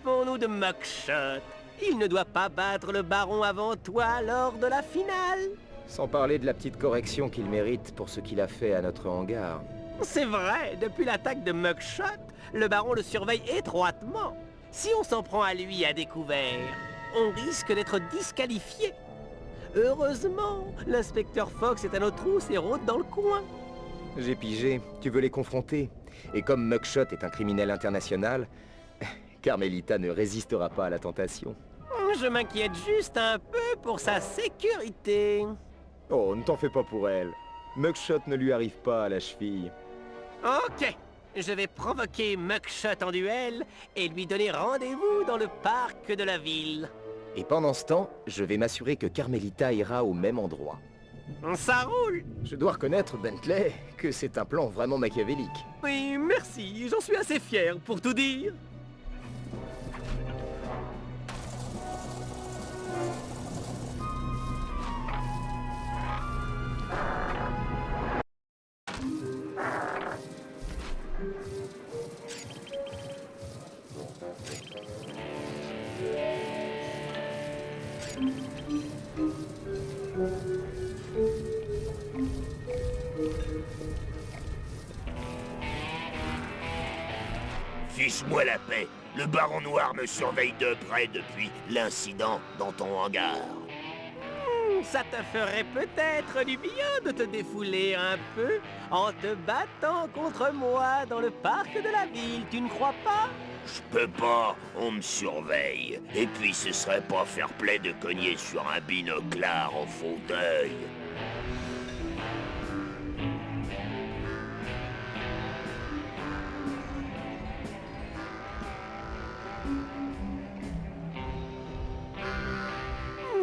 occupons-nous de Mugshot. Il ne doit pas battre le baron avant toi lors de la finale. Sans parler de la petite correction qu'il mérite pour ce qu'il a fait à notre hangar. C'est vrai, depuis l'attaque de Mugshot, le baron le surveille étroitement. Si on s'en prend à lui à découvert, on risque d'être disqualifié. Heureusement, l'inspecteur Fox est à nos trousses et rôde dans le coin. J'ai pigé, tu veux les confronter. Et comme Mugshot est un criminel international, Carmelita ne résistera pas à la tentation. Je m'inquiète juste un peu pour sa sécurité. Oh, ne t'en fais pas pour elle. Mugshot ne lui arrive pas à la cheville. Ok, je vais provoquer Mugshot en duel et lui donner rendez-vous dans le parc de la ville. Et pendant ce temps, je vais m'assurer que Carmelita ira au même endroit. Ça roule. Je dois reconnaître, Bentley, que c'est un plan vraiment machiavélique. Oui, merci, j'en suis assez fier pour tout dire. Fiche-moi la paix. Le baron noir me surveille de près depuis l'incident dans ton hangar. Ça te ferait peut-être du bien de te défouler un peu en te battant contre moi dans le parc de la ville, tu ne crois pas? Je peux pas, on me surveille. Et puis ce serait pas fair-play de cogner sur un binoclard en fauteuil.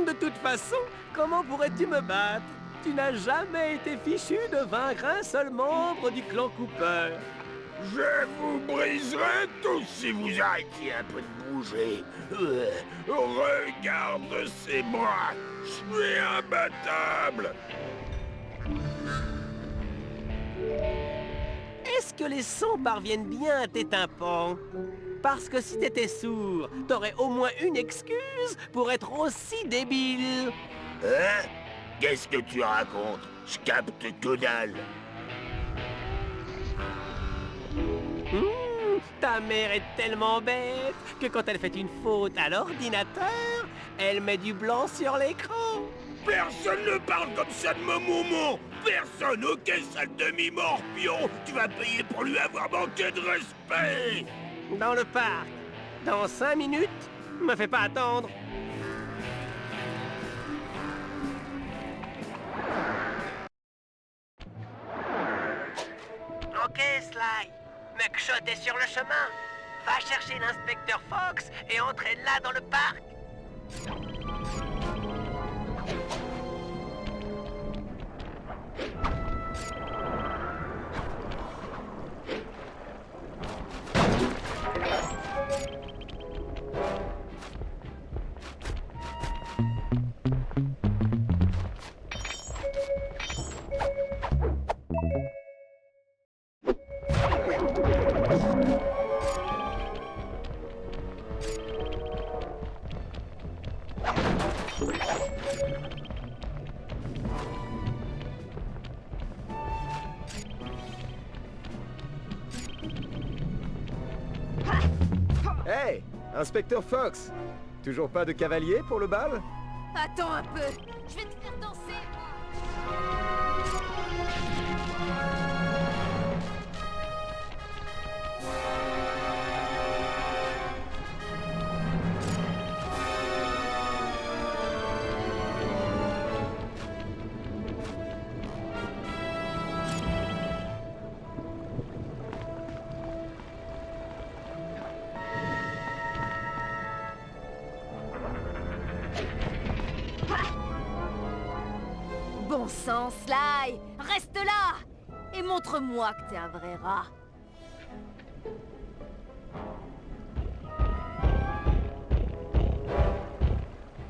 De toute façon, comment pourrais-tu me battre? Tu n'as jamais été fichu de vaincre un seul membre du clan Cooper. Je vous briserai tous si vous arrêtiez un peu de bouger. Regarde ces bras, je suis imbattable. Est-ce que les sons parviennent bien à tes tympans? Parce que si t'étais sourd, t'aurais au moins une excuse pour être aussi débile. Hein? Qu'est-ce que tu racontes? Je capte que dalle. Ta mère est tellement bête que quand elle fait une faute à l'ordinateur, elle met du blanc sur l'écran. Personne ne parle comme ça de mon moment. Personne, ok, sale demi-morpion. Tu vas payer pour lui avoir manqué de respect. Dans le parc. Dans 5 minutes. Me fais pas attendre. Ok, Sly. Mugshot est sur le chemin. Va chercher l'inspecteur Fox et entraîne-la dans le parc. Hey, inspecteur Fox! Toujours pas de cavalier pour le bal? Attends un peu, je vais te faire danser. Bon sang, Sly, reste là et montre-moi que t'es un vrai rat.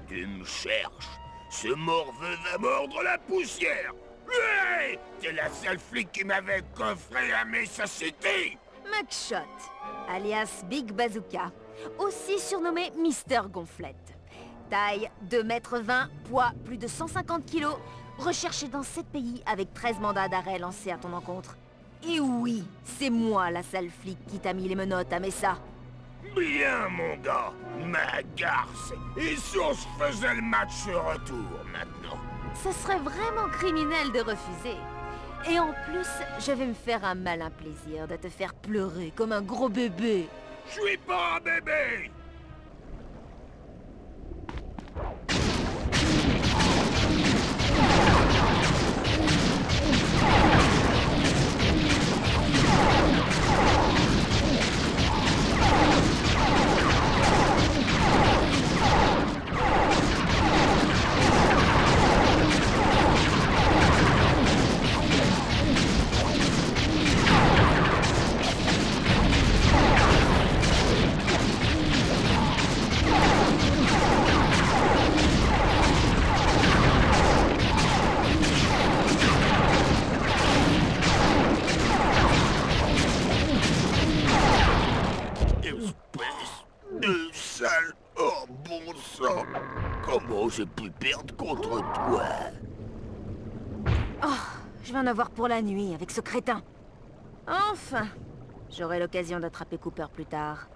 Tu me cherches. Ce morveux va mordre la poussière. Hey! T'es la seule flic qui m'avait coffré à mes sociétés. Mugshot, alias Big Bazooka. aussi surnommé Mister Gonflette. Taille 2,20 m, poids plus de 150 kg, recherché dans 7 pays avec 13 mandats d'arrêt lancés à ton encontre. Et oui, c'est moi la sale flic qui t'a mis les menottes à Messa. Bien, mon gars, ma garce. Et si on se faisait le match retour, maintenant? Ce serait vraiment criminel de refuser. Et en plus, je vais me faire un malin plaisir de te faire pleurer comme un gros bébé. Je suis pas un bébé! De sale... Oh, bon sang! Comment j'ai pu perdre contre toi? Oh, je vais en avoir pour la nuit avec ce crétin. Enfin, j'aurai l'occasion d'attraper Cooper plus tard.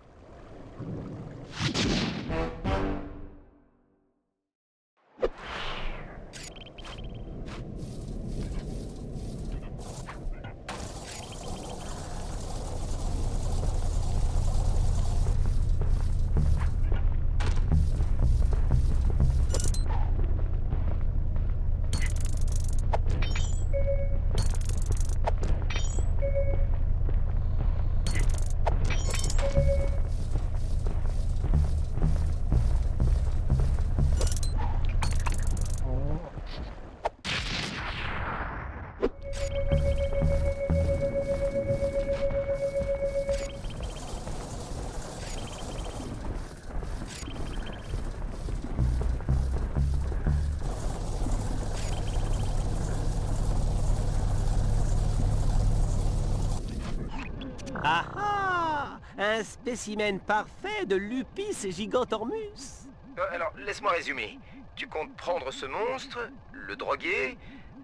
Ah ah! Un spécimen parfait de Lupis gigantormus. Alors, laisse-moi résumer. Tu comptes prendre ce monstre, le droguer,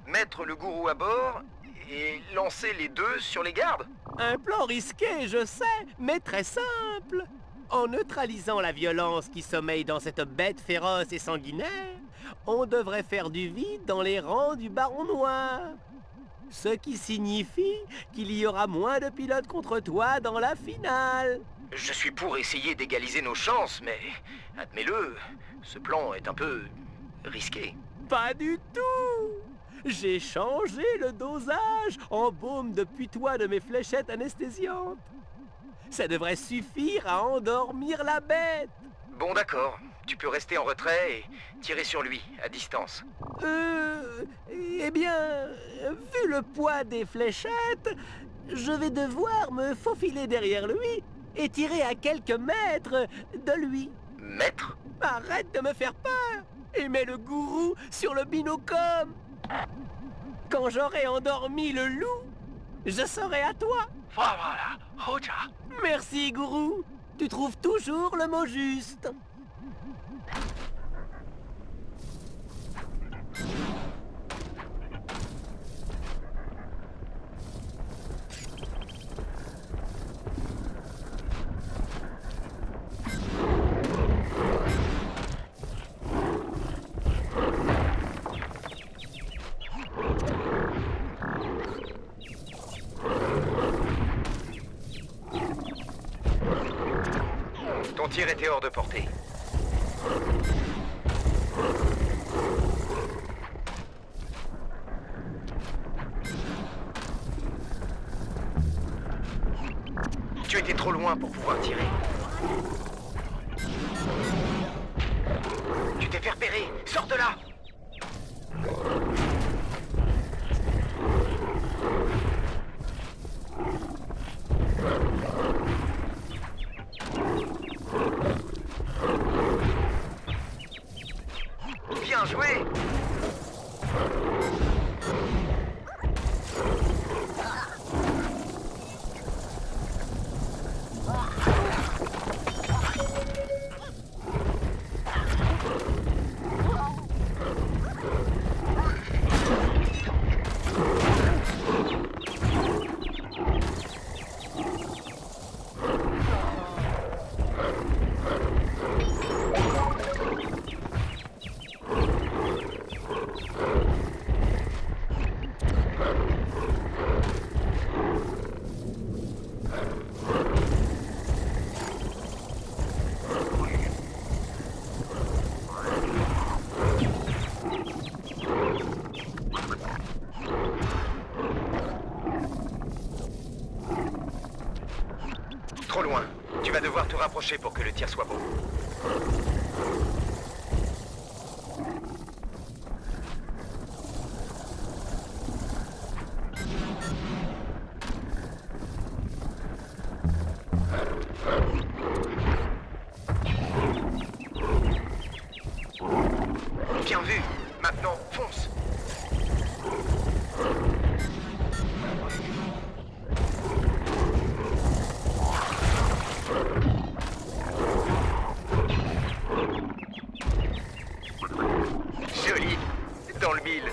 mettre le gourou à bord et lancer les deux sur les gardes? Un plan risqué, je sais, mais très simple. En neutralisant la violence qui sommeille dans cette bête féroce et sanguinaire, on devrait faire du vide dans les rangs du Baron Noir. Ce qui signifie qu'il y aura moins de pilotes contre toi dans la finale. Je suis pour essayer d'égaliser nos chances, mais admets-le, ce plan est un peu risqué. Pas du tout! J'ai changé le dosage en baume de putois de mes fléchettes anesthésiantes. Ça devrait suffire à endormir la bête. Bon, d'accord. Tu peux rester en retrait et tirer sur lui, à distance. Eh bien, vu le poids des fléchettes, je vais devoir me faufiler derrière lui et tirer à quelques mètres de lui. Maître? Arrête de me faire peur et mets le gourou sur le binocom. Quand j'aurai endormi le loup, je serai à toi. Voilà, Roja. Merci, gourou. Tu trouves toujours le mot juste. Ton tir était hors de portée. Tu étais trop loin pour pouvoir tirer. Tu t'es fait repérer. Sors de là! Bien joué! rapprocher pour que le tir soit beau. Bien vu. Maintenant, fonce. Joli. Dans le mille.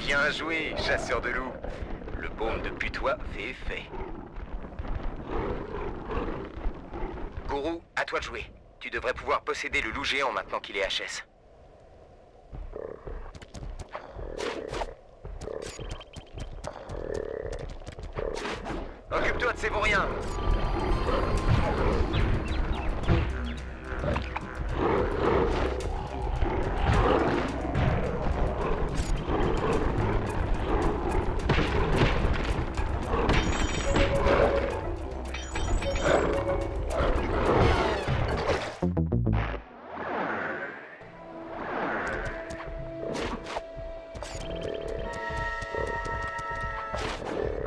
Bien joué, chasseur de loups. Le baume de putois fait effet. Gourou, à toi de jouer. Tu devrais pouvoir posséder le loup géant maintenant qu'il est HS. Occupe-toi de ces vauriens.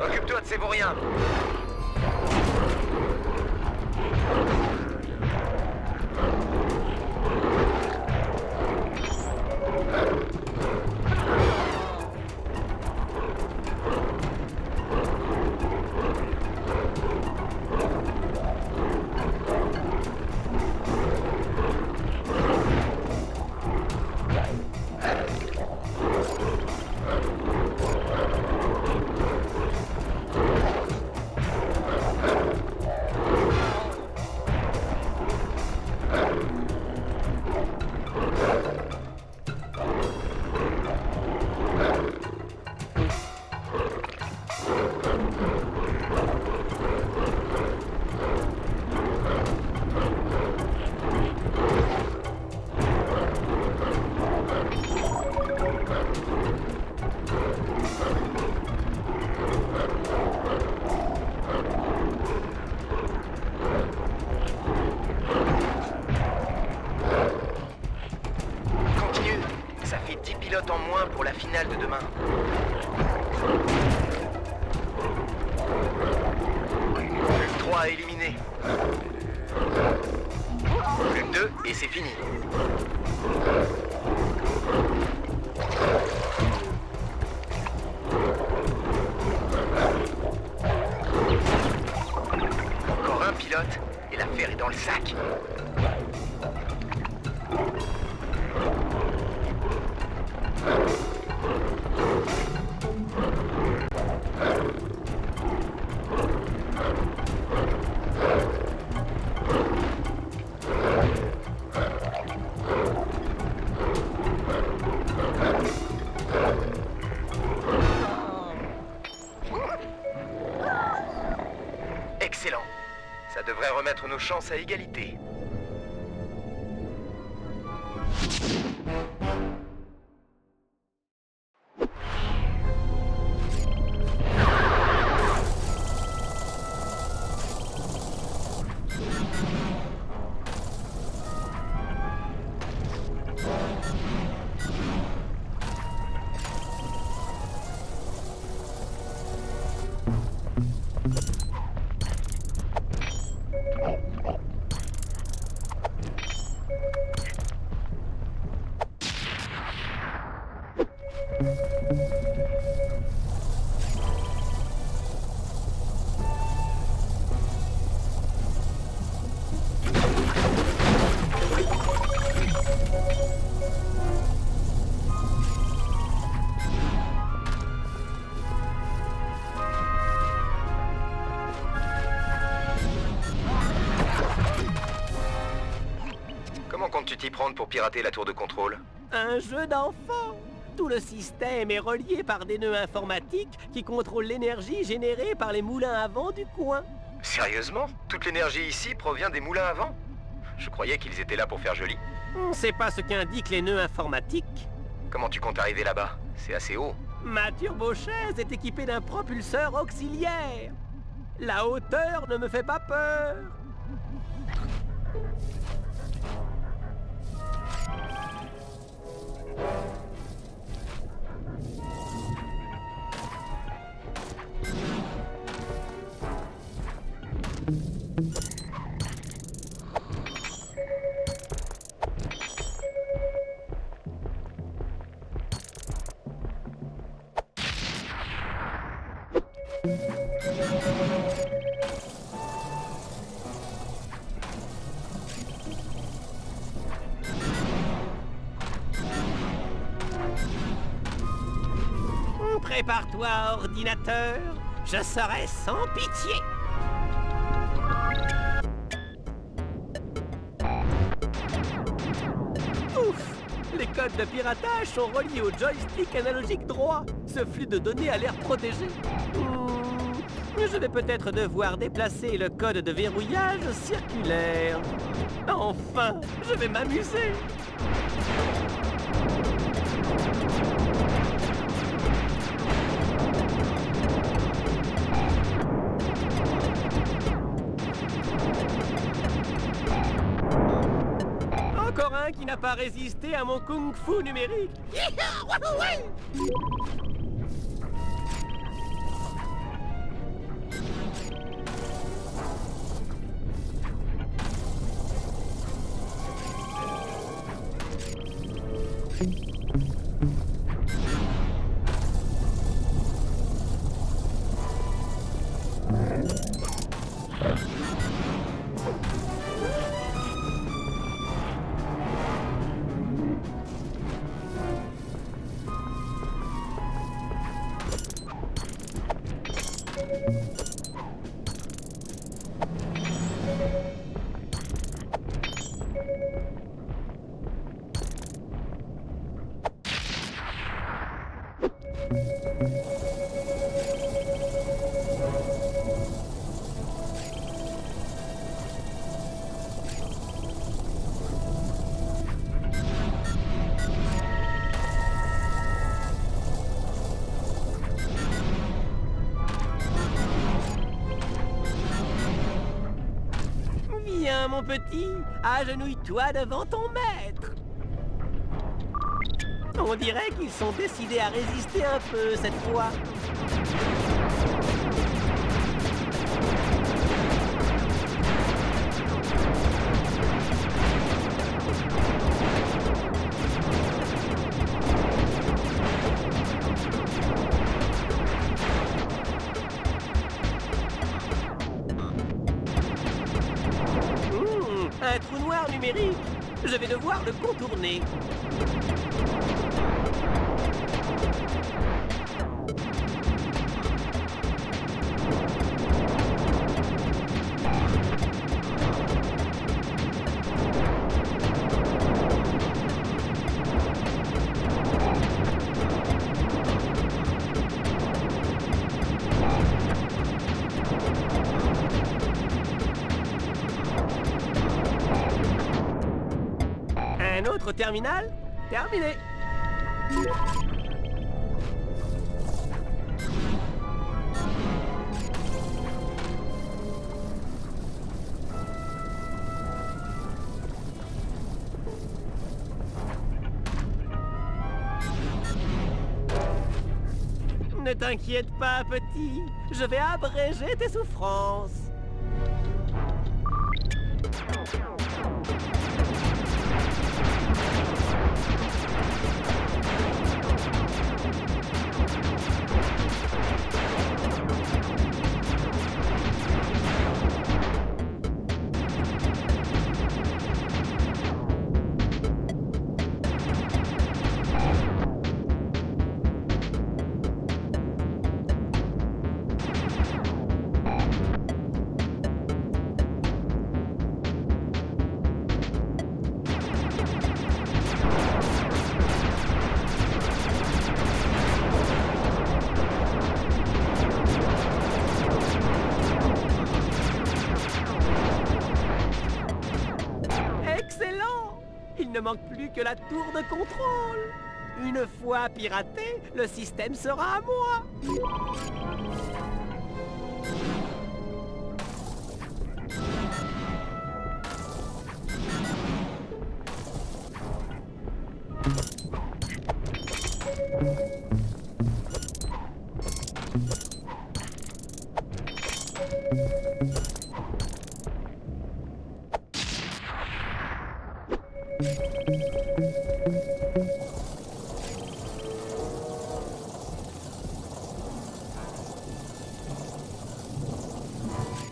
Occupe-toi de ces vauriens. En moins pour la finale de demain. Plus que 3 à éliminer. Plus que 2 et c'est fini. Encore un pilote et l'affaire est dans le sac. Excellent. Ça devrait remettre nos chances à égalité. Comment comptes-tu t'y prendre pour pirater la tour de contrôle? Un jeu d'enfant. Tout le système est relié par des nœuds informatiques qui contrôlent l'énergie générée par les moulins à vent du coin. Sérieusement? Toute l'énergie ici provient des moulins à vent? Je croyais qu'ils étaient là pour faire joli. On sait pas ce qu'indiquent les nœuds informatiques. Comment tu comptes arriver là-bas? C'est assez haut. Ma turbochaise est équipée d'un propulseur auxiliaire. La hauteur ne me fait pas peur. Prépare-toi, ordinateur. Je serai sans pitié. Ouf! Les codes de piratage sont reliés au joystick analogique droit. Ce flux de données a l'air protégé. Je vais peut-être devoir déplacer le code de verrouillage circulaire. Enfin, je vais m'amuser. Encore un qui n'a pas résisté à mon kung-fu numérique. Viens, mon petit, agenouille-toi devant ton maître. On dirait qu'ils sont décidés à résister un peu cette fois. Un trou noir numérique. Je vais devoir le contourner. Un autre terminal? Terminé. Ne t'inquiète pas, petit. Je vais abréger tes souffrances. que la tour de contrôle. Une fois piraté, le système sera à moi.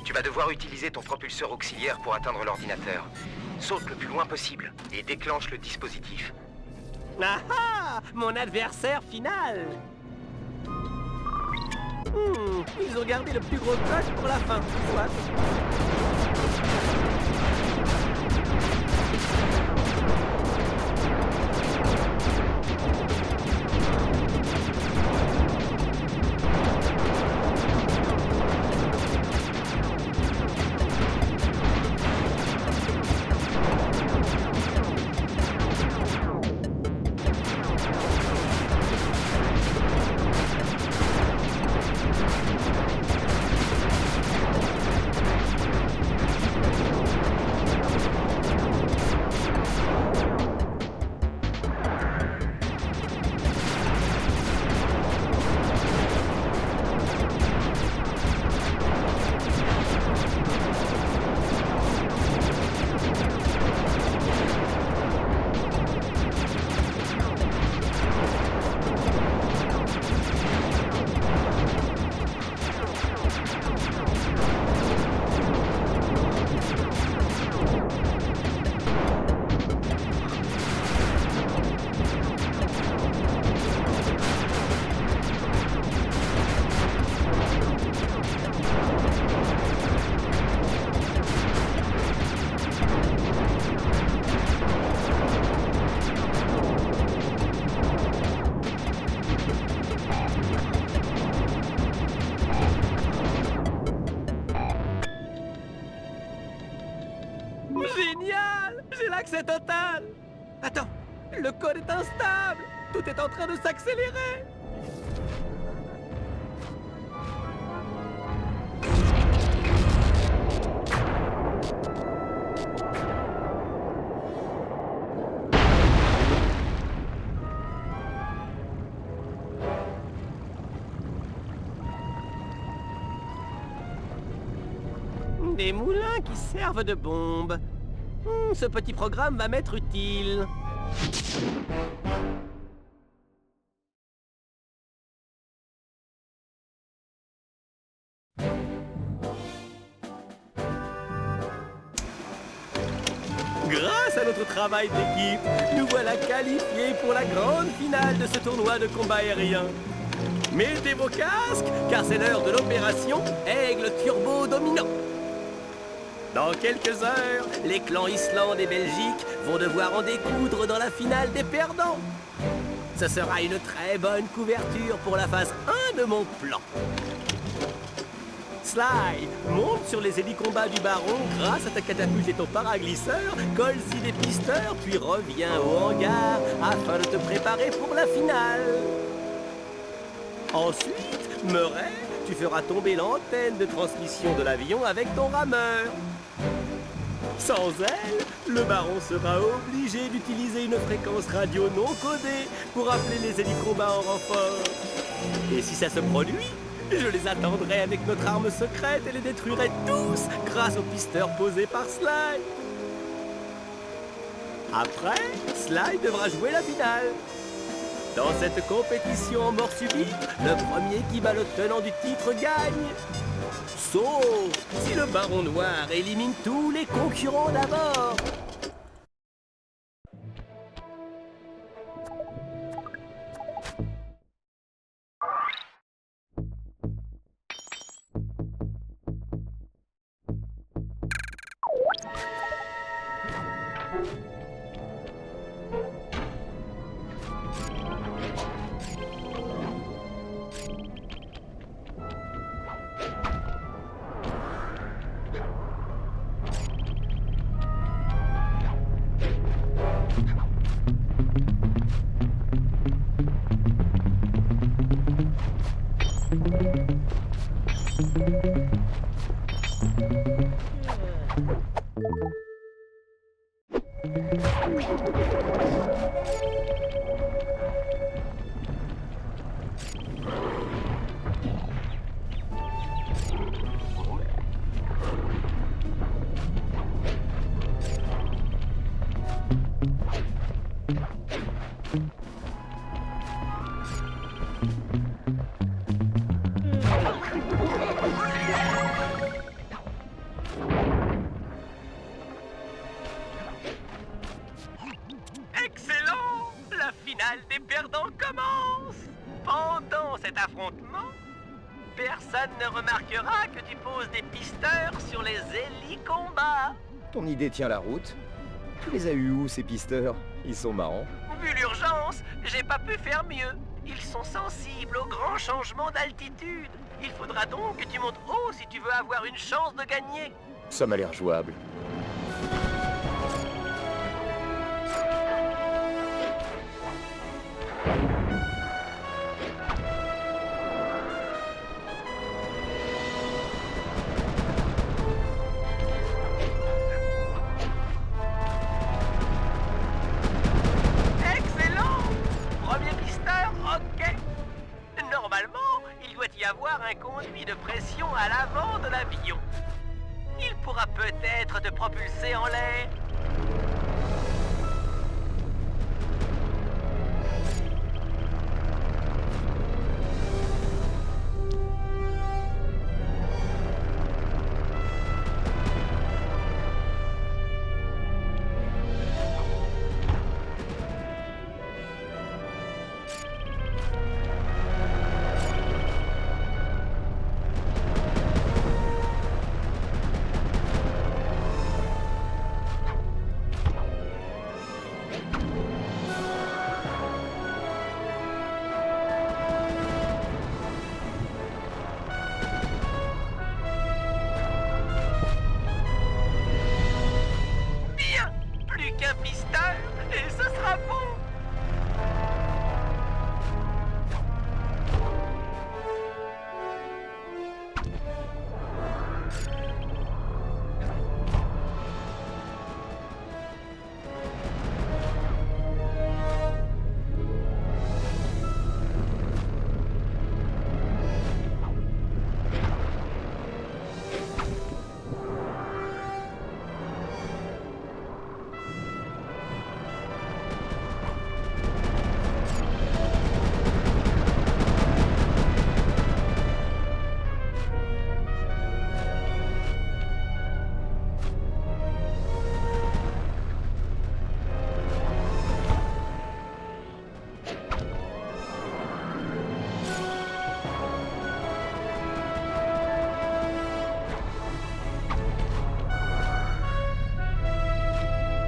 Tu vas devoir utiliser ton propulseur auxiliaire pour atteindre l'ordinateur. Saute le plus loin possible et déclenche le dispositif. Ah ah! Mon adversaire final! Ils ont gardé le plus gros coche pour la fin. Soit. Génial! J'ai l'accès total! Attends, le code est instable! Tout est en train de s'accélérer! Des moulins qui servent de bombes. Ce petit programme va m'être utile. Grâce à notre travail d'équipe, nous voilà qualifiés pour la grande finale de ce tournoi de combat aérien. Mettez vos casques, car c'est l'heure de l'opération Aigle Turbo Dominant. Dans quelques heures, les clans Islande et Belgique vont devoir en découdre dans la finale des perdants. Ce sera une très bonne couverture pour la phase 1 de mon plan. Sly, monte sur les hélicombats du baron grâce à ta catapulte et ton paraglisseur, colle-y des pisteurs, puis reviens au hangar afin de te préparer pour la finale. Ensuite, Murray, tu feras tomber l'antenne de transmission de l'avion avec ton rameur. Sans elle, le baron sera obligé d'utiliser une fréquence radio non codée pour appeler les hélicombats en renfort. Et si ça se produit, je les attendrai avec notre arme secrète et les détruirai tous grâce aux pisteurs posés par Sly. Après, Sly devra jouer la finale. Dans cette compétition en mort subite, le premier qui bat le tenant du titre gagne. Sauf si le baron noir élimine tous les concurrents d'abord. Excellent! La finale des perdants commence! Pendant cet affrontement, personne ne remarquera que tu poses des pisteurs sur les hélicombats. Ton idée tient la route. Tu les as eus où, ces pisteurs? Ils sont marrants. Vu l'urgence, j'ai pas pu faire mieux. Ils sont sensibles aux grands changements d'altitude. Il faudra donc que tu montes haut si tu veux avoir une chance de gagner. Ça m'a l'air jouable. Excellent! Premier pisteur, ok. Normalement, il doit y avoir un conduit de pression à l'avant de l'avion. Il pourra peut-être te propulser en l'air. Bien! Plus qu'un pisteur et ce sera bon!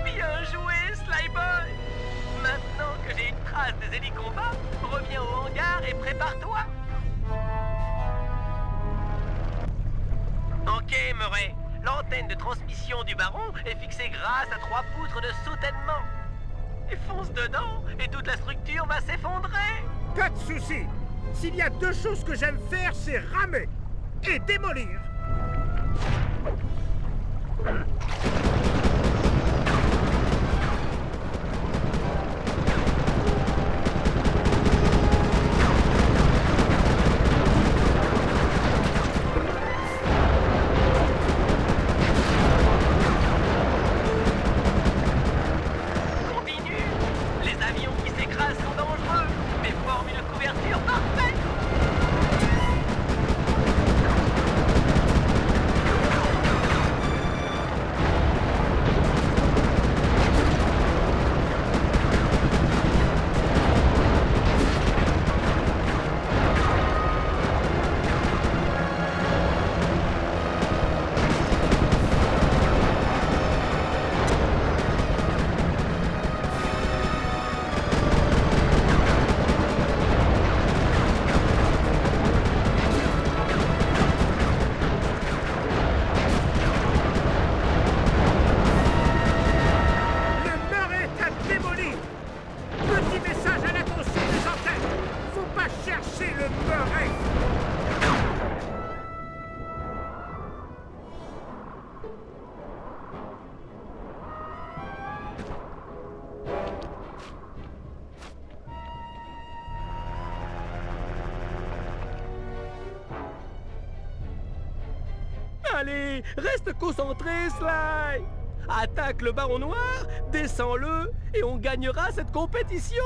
Bien joué, Slyboy! Maintenant que j'ai une trace des hélicombats, reviens au hangar et prépare-toi! Ok, Murray. L'antenne de transmission du baron est fixée grâce à 3 poutres de soutènement. Et fonce dedans, et toute la structure va s'effondrer! Pas de soucis. S'il y a 2 choses que j'aime faire, c'est ramer et démolir. Continue! Les avions qui s'écrasent sont dangereux, mais forment une couverture parfaite! Allez, reste concentré, Sly. Attaque le baron noir, descends-le, et on gagnera cette compétition.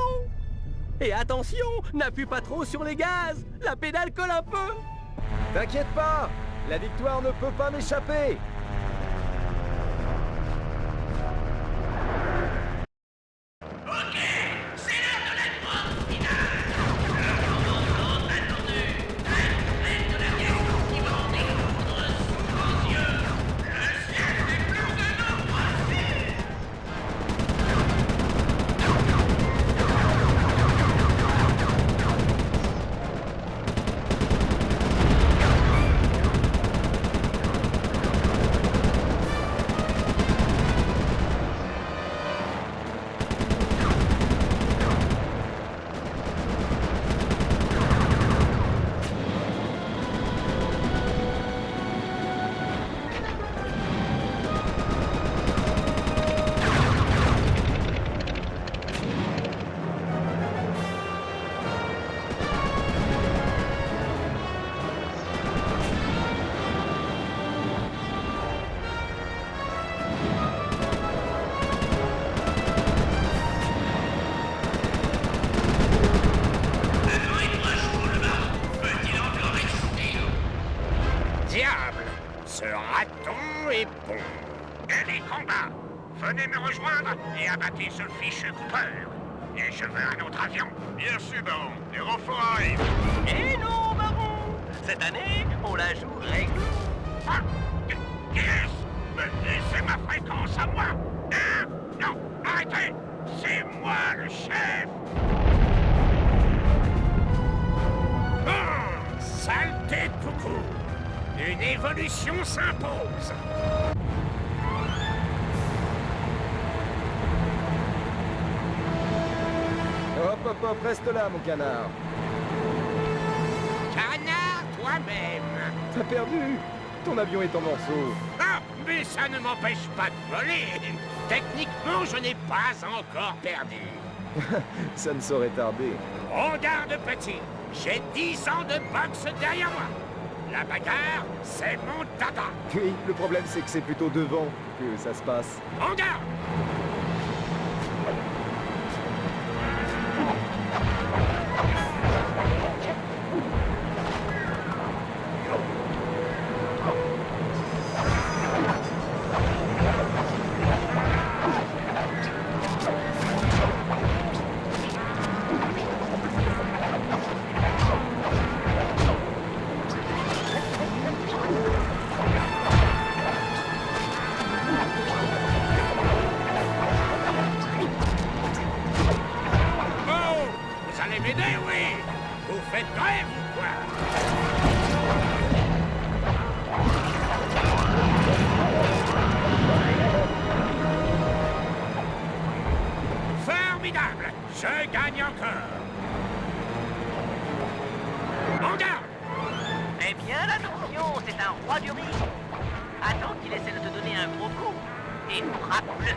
Et attention, n'appuie pas trop sur les gaz, la pédale colle un peu. T'inquiète pas, la victoire ne peut pas m'échapper. Diable, ce raton est bon. Et les combats, venez me rejoindre et abattez ce fichu Cooper. Et je veux un autre avion. Bien sûr, baron. Les renforts arrivent. Et non, baron. Cette année, on la joue règle. Ah, yes. Mais laissez ma fréquence à moi. Hein? Non, arrêtez. C'est moi le chef. Saleté de coucou. Une évolution s'impose. Hop, hop, hop, reste là, mon canard. Canard toi-même. T'as perdu. Ton avion est en morceaux. Ah, mais ça ne m'empêche pas de voler. Techniquement, je n'ai pas encore perdu. Ça ne saurait tarder. Regarde, petit. J'ai 10 ans de boxe derrière moi. La bagarre, c'est mon dada. Oui, le problème c'est que c'est plutôt devant que ça se passe. En garde! Vous faites grève ou quoi? Formidable! Je gagne encore! En garde! Eh bien, attention, c'est un roi du risque. Attends qu'il essaie de te donner un gros coup et frappe-le.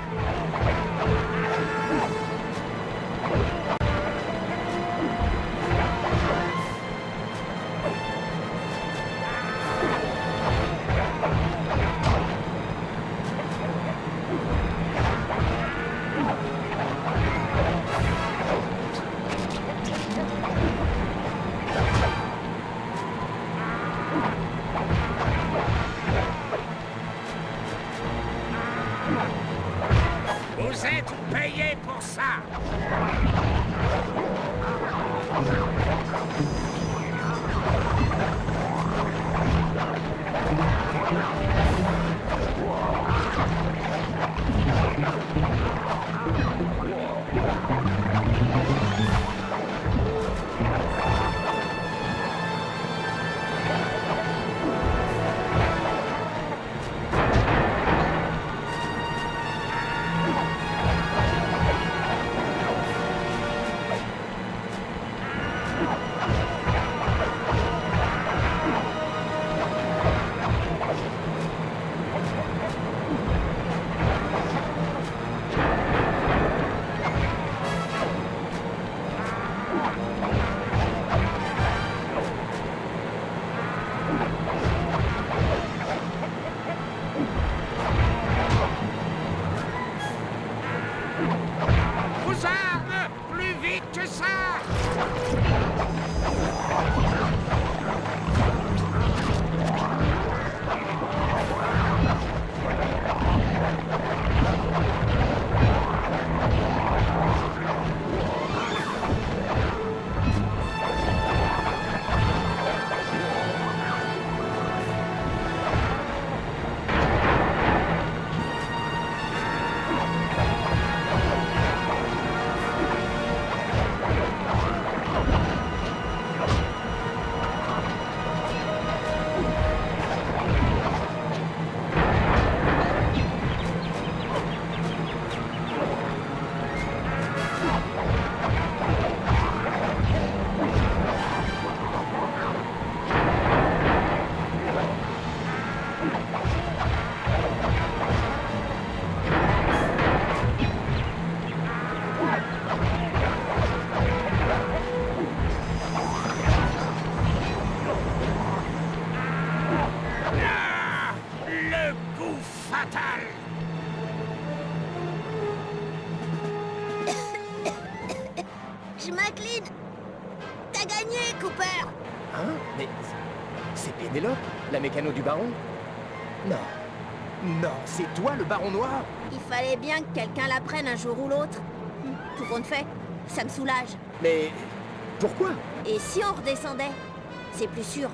Vous êtes payé pour ça! Le coup fatal. Je m'incline. T'as gagné, Cooper. Hein? Mais c'est Pénélope, la mécano du baron? Non. Non, c'est toi le baron noir? Il fallait bien que quelqu'un la prenne un jour ou l'autre. Tout compte fait, ça me soulage. Mais pourquoi? Et si on redescendait? C'est plus sûr.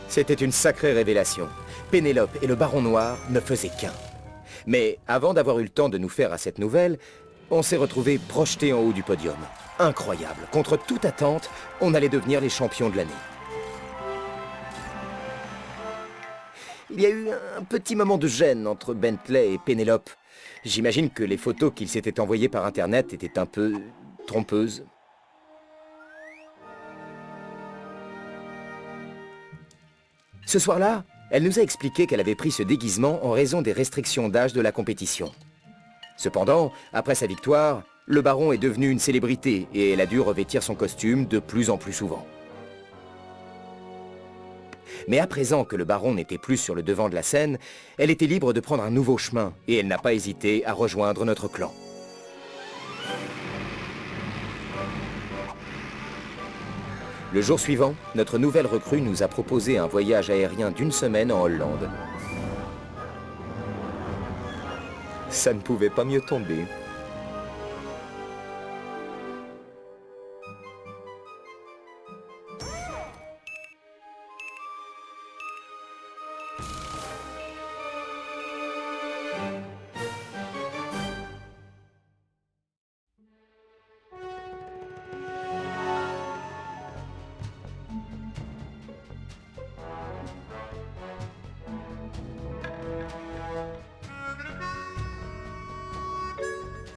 C'était une sacrée révélation. Pénélope et le baron noir ne faisaient qu'un. Mais avant d'avoir eu le temps de nous faire à cette nouvelle, on s'est retrouvés projetés en haut du podium. Incroyable. Contre toute attente, on allait devenir les champions de l'année. Il y a eu un petit moment de gêne entre Bentley et Pénélope. J'imagine que les photos qu'ils s'étaient envoyées par Internet étaient un peu trompeuses. Ce soir-là, elle nous a expliqué qu'elle avait pris ce déguisement en raison des restrictions d'âge de la compétition. Cependant, après sa victoire, le baron est devenu une célébrité et elle a dû revêtir son costume de plus en plus souvent. Mais à présent que le baron n'était plus sur le devant de la scène, elle était libre de prendre un nouveau chemin et elle n'a pas hésité à rejoindre notre clan. Le jour suivant, notre nouvelle recrue nous a proposé un voyage aérien d'1 semaine en Hollande. Ça ne pouvait pas mieux tomber.